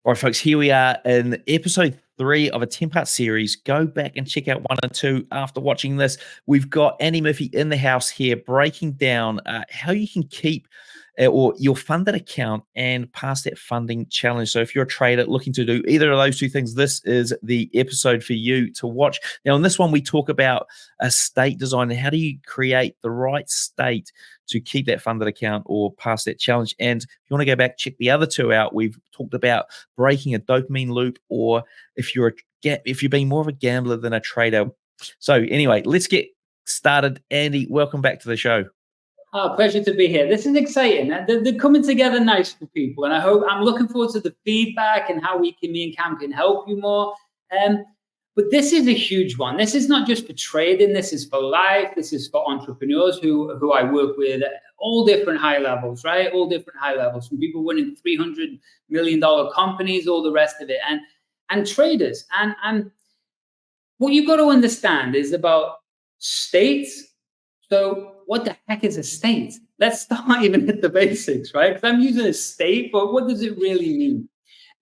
All right, folks, here we are in episode 3 of a 10-part series. Go back and check out 1 and 2 after watching this. We've got Andy Murphy in the house here breaking down how you can keep or your funded account and pass that funding challenge. So if you're a trader looking to do either of those two things, this is the episode for you to watch. Now, in this one, we talk about a state design and how do you create the right state to keep that funded account or pass that challenge. And if you want to go back, check the other 2 out. We've talked about breaking a dopamine loop, or if you're being more of a gambler than a trader. So anyway, let's get started. Andy, welcome back to the show. Oh, pleasure to be here. This is exciting. They're coming together nice for people, and I'm looking forward to the feedback and how me and Cam can help you more. But this is a huge one. This is not just for trading. This is for life. This is for entrepreneurs who I work with at all different high levels, right? All different high levels, from people winning $300 million companies, all the rest of it, and traders. And what you've got to understand is about states. So what the heck is a state? Let's start even at the basics, right? Because I'm using a state, but what does it really mean?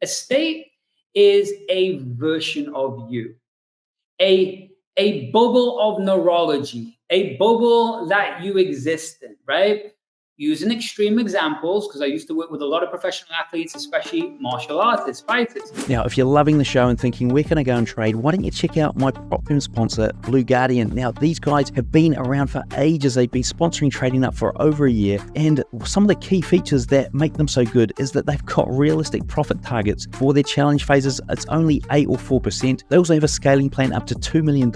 A state is a version of you, a bubble of neurology, a bubble that you exist in, right? Using extreme examples, because I used to work with a lot of professional athletes, especially martial artists, fighters. Now, if you're loving the show and thinking, where can I go and trade? Why don't you check out my prop firm sponsor, Blue Guardian. Now, these guys have been around for ages. They've been sponsoring Trading Up for over a year. And some of the key features that make them so good is that they've got realistic profit targets. For their challenge phases, it's only 8 or 4%. They also have a scaling plan up to $2 million.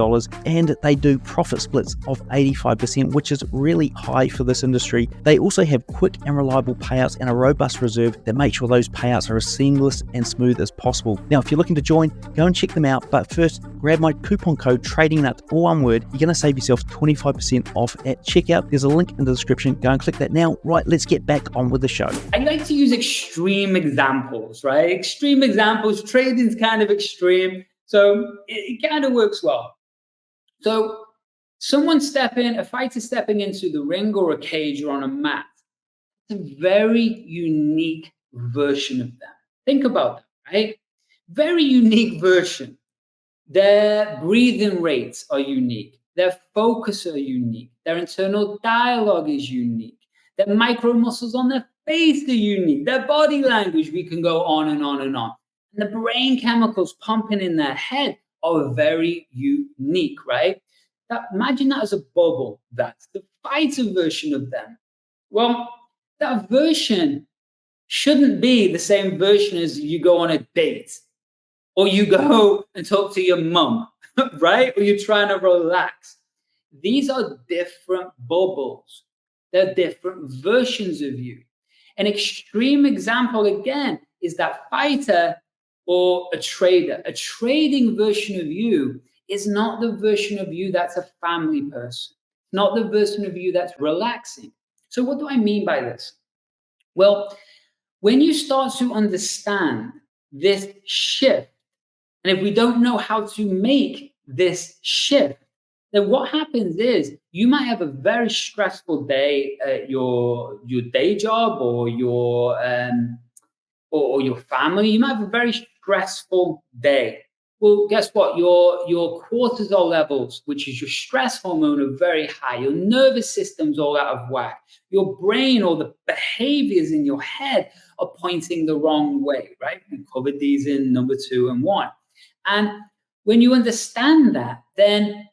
And they do profit splits of 85%, which is really high for this industry. They also have quick and reliable payouts and a robust reserve that make sure those payouts are as seamless and smooth as possible. Now, if you're looking to join, go and check them out. But first, grab my coupon code TradingNut, all one word. You're going to save yourself 25% off at checkout. There's a link in the description. Go and click that now. Right, let's get back on with the show. I like to use extreme examples, right? Extreme examples. Trading's kind of extreme, so it kind of works well. So a fighter stepping into the ring or a cage or on a mat, it's a very unique version of them. Think about that, right? Very unique version. Their breathing rates are unique. Their focus are unique. Their internal dialogue is unique. Their micro muscles on their face are unique. Their body language, we can go on and on and on. And the brain chemicals pumping in their head are very unique, right? Imagine that as a bubble. That's the fighter version of them. Well, that version shouldn't be the same version as you go on a date or you go and talk to your mum, right? Or you're trying to relax. These are different bubbles. They're different versions of you. An extreme example, again, is that fighter or a trader. A trading version of you is not the version of you that's a family person, not the version of you that's relaxing. So what do I mean by this? Well, when you start to understand this shift, and if we don't know how to make this shift, then what happens is you might have a very stressful day at your day job or your family. You might have a very stressful day. Well, guess what? Your cortisol levels, which is your stress hormone, are very high. Your nervous system's all out of whack. Your brain or the behaviors in your head are pointing the wrong way, right? We covered these in number 2 and 1. And when you understand that, then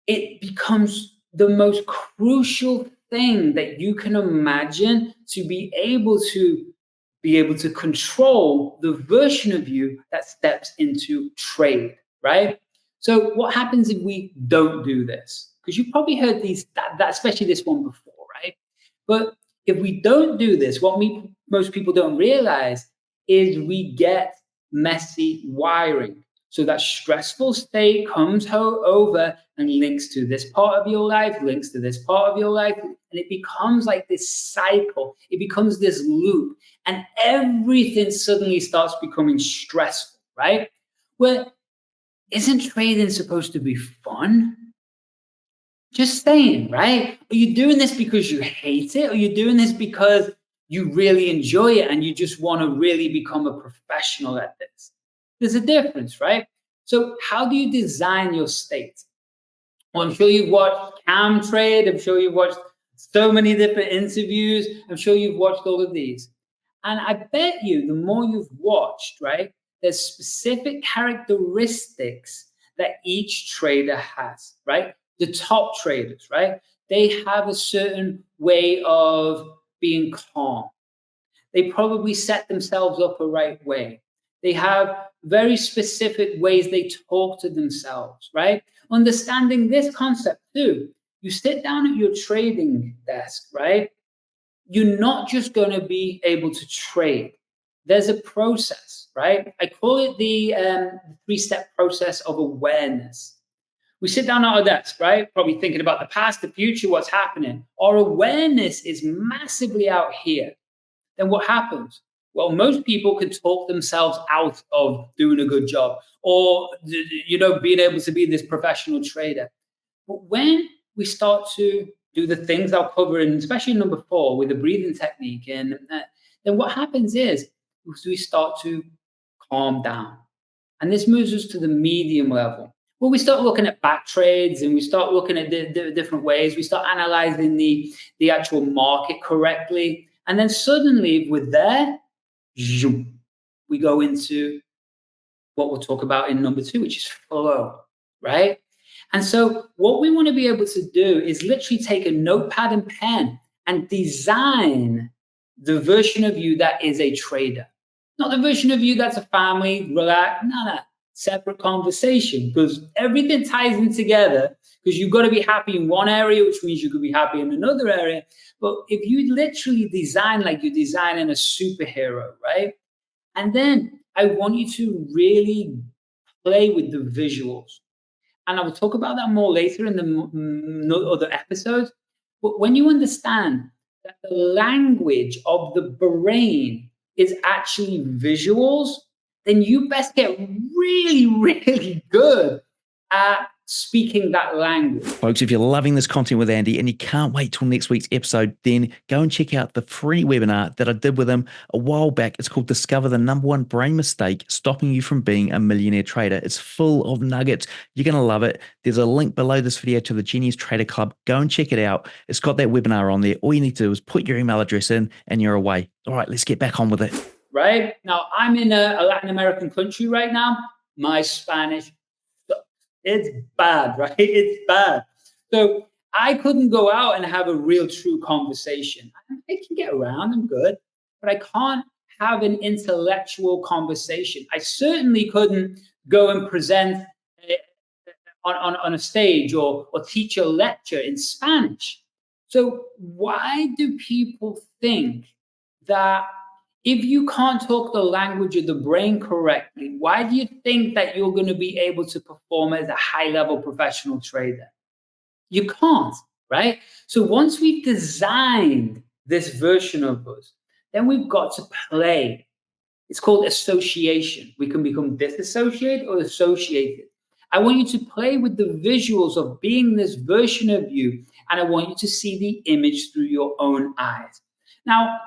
it becomes the most crucial thing that you can imagine to be able to control the version of you that steps into trade, right? So what happens if we don't do this? Because you've probably heard that especially this one before, right? But if we don't do this, what most people don't realize is we get messy wiring. So that stressful state comes over and links to this part of your life, links to this part of your life, and it becomes like this cycle. It becomes this loop, and everything suddenly starts becoming stressful, right? Well, isn't trading supposed to be fun? Just saying, right? Are you doing this because you hate it? Or are you doing this because you really enjoy it and you just want to really become a professional at this. There's a difference, right? So how do you design your state? Well, I'm sure you've watched Cam Trade. I'm sure you've watched so many different interviews. I'm sure you've watched all of these. And I bet you the more you've watched, right, there's specific characteristics that each trader has, right? The top traders, right? They have a certain way of being calm. They probably set themselves up a right way. They have very specific ways they talk to themselves, right? Understanding this concept too. You sit down at your trading desk, right? You're not just going to be able to trade. There's a process, right? I call it the 3-step process of awareness. We sit down at our desk, right? Probably thinking about the past, the future, what's happening. Our awareness is massively out here. Then what happens? Well, most people can talk themselves out of doing a good job or, being able to be this professional trader. But when we start to do the things I'll cover in, especially number 4 with the breathing technique, and then what happens is we start to calm down. And this moves us to the medium level. Well, we start looking at back trades and we start looking at the different ways. We start analyzing the actual market correctly. And then suddenly, if we're there, we go into what we'll talk about in number 2, which is flow, right? And so what we want to be able to do is literally take a notepad and pen and design the version of you that is a trader. Not the version of you that's a family, relax, no. Separate conversation, because everything ties in together, because you've got to be happy in one area, which means you could be happy in another area. But if you literally design like you're designing a superhero, right? And then I want you to really play with the visuals. And I will talk about that more later in the other episodes. But when you understand that the language of the brain is actually visuals, then you best get really, really good at speaking that language. Folks, if you're loving this content with Andy and you can't wait till next week's episode, then go and check out the free webinar that I did with him a while back. It's called Discover the Number One Brain Mistake Stopping You from Being a Millionaire Trader. It's full of nuggets. You're going to love it. There's a link below this video to the Genius Trader Club. Go and check it out. It's got that webinar on there. All you need to do is put your email address in and you're away. All right, let's get back on with it. Right? Now, I'm in a Latin American country right now. My Spanish, it's bad, right? It's bad. So I couldn't go out and have a real true conversation. I can get around, I'm good, but I can't have an intellectual conversation. I certainly couldn't go and present on a stage or teach a lecture in Spanish. So why do people think that if you can't talk the language of the brain correctly, why do you think that you're going to be able to perform as a high-level professional trader? You can't, right? So once we've designed this version of us, then we've got to play. It's called association. We can become disassociated or associated. I want you to play with the visuals of being this version of you, and I want you to see the image through your own eyes. Now,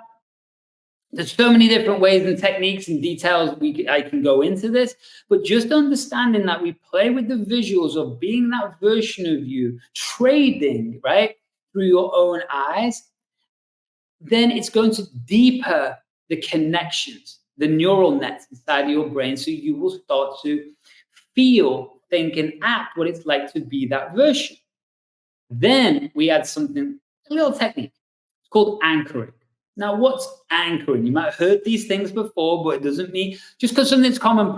there's so many different ways and techniques and details I can go into this, but just understanding that we play with the visuals of being that version of you, trading, right, through your own eyes, then it's going to deepen the connections, the neural nets inside of your brain, so you will start to feel, think, and act what it's like to be that version. Then we add something, a little technique. It's called anchoring. Now, what's anchoring? You might have heard these things before, but it doesn't mean, just because something's common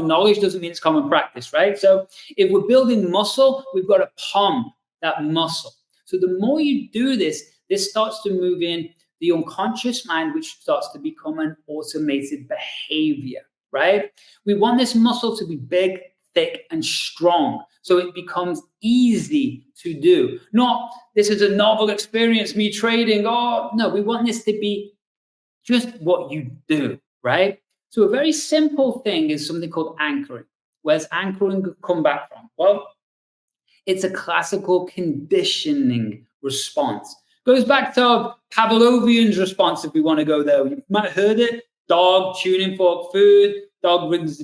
knowledge doesn't mean it's common practice, right? So if we're building muscle, we've got to pump that muscle. So the more you do this, this starts to move in the unconscious mind, which starts to become an automated behavior, right? We want this muscle to be big, thick, and strong, so it becomes easy to do. Not, this is a novel experience, me trading. Oh, no, we want this to be just what you do, right? So a very simple thing is something called anchoring. Where's anchoring come back from? Well, it's a classical conditioning response. Goes back to Pavlovian's response, if we want to go there. You might have heard it. Dog, tuning fork, food. Dog brings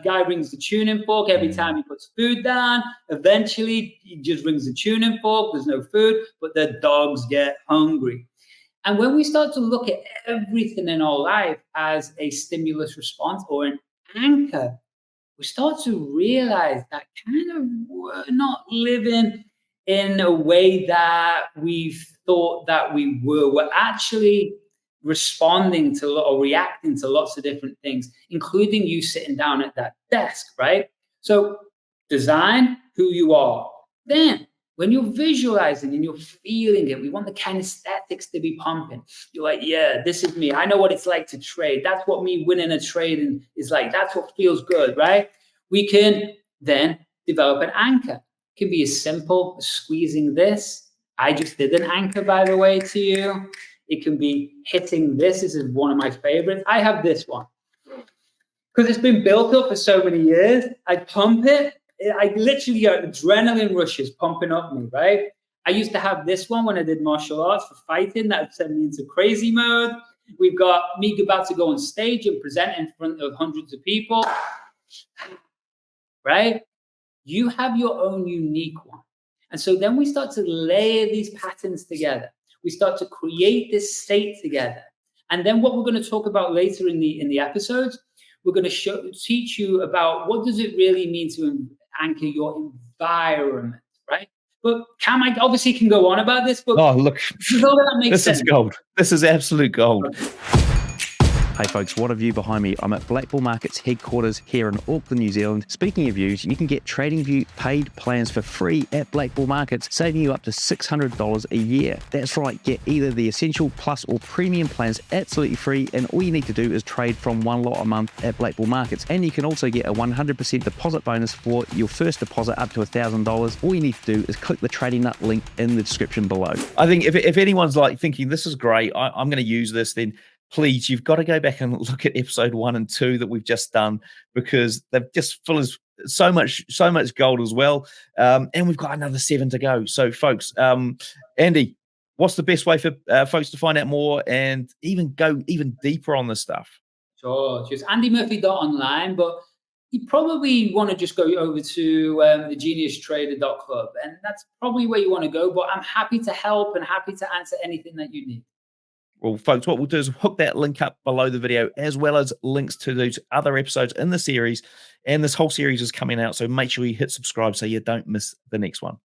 guy brings the tuning fork every time he puts food down. Eventually, he just brings the tuning fork. There's no food, but the dogs get hungry. And when we start to look at everything in our life as a stimulus response or an anchor, we start to realize that kind of we're not living in a way that we thought that we were. We're actually responding to or reacting to lots of different things, including you sitting down at that desk, right? So design who you are. Then when you're visualizing and you're feeling it, we want the kinesthetics to be pumping. You're like, yeah, this is me. I know what it's like to trade. That's what me winning a trade is like. That's what feels good, right? We can then develop an anchor. It can be as simple as squeezing this. I just did an anchor, by the way, to you. It can be hitting this. This is one of my favorites. I have this one because it's been built up for so many years. I pump it. I literally got adrenaline rushes pumping up me, right? I used to have this one when I did martial arts for fighting. That would send me into crazy mode. We've got me about to go on stage and present in front of hundreds of people, right? You have your own unique one. And so then we start to layer these patterns together. We start to create this state together. And then what we're going to talk about later in the episodes, we're going to teach you about what does it really mean to anchor your environment, right? But Cam, I obviously can go on about this, but oh, look, this is gold. This is absolute gold. Hey folks, what a view behind me. I'm at Black Bull Markets headquarters here in Auckland, New Zealand. Speaking of views, you can get TradingView paid plans for free at Black Bull Markets, saving you up to $600 a year. That's right, get either the Essential, Plus or Premium plans absolutely free, and all you need to do is trade from one lot a month at Black Bull Markets. And you can also get a 100% deposit bonus for your first deposit up to $1,000. All you need to do is click the Trading Nut link in the description below. I think if anyone's like thinking this is great, I'm going to use this, then please, you've got to go back and look at episode 1 and 2 that we've just done, because they're just full of so much gold as well. And we've got another 7 to go. So, folks, Andy, what's the best way for folks to find out more and even go even deeper on this stuff? Sure, just andymurphy.online, but you probably want to just go over to thegeniustrader.club, and that's probably where you want to go. But I'm happy to help and happy to answer anything that you need. Well, folks, what we'll do is hook that link up below the video, as well as links to those other episodes in the series. And this whole series is coming out, so make sure you hit subscribe so you don't miss the next one.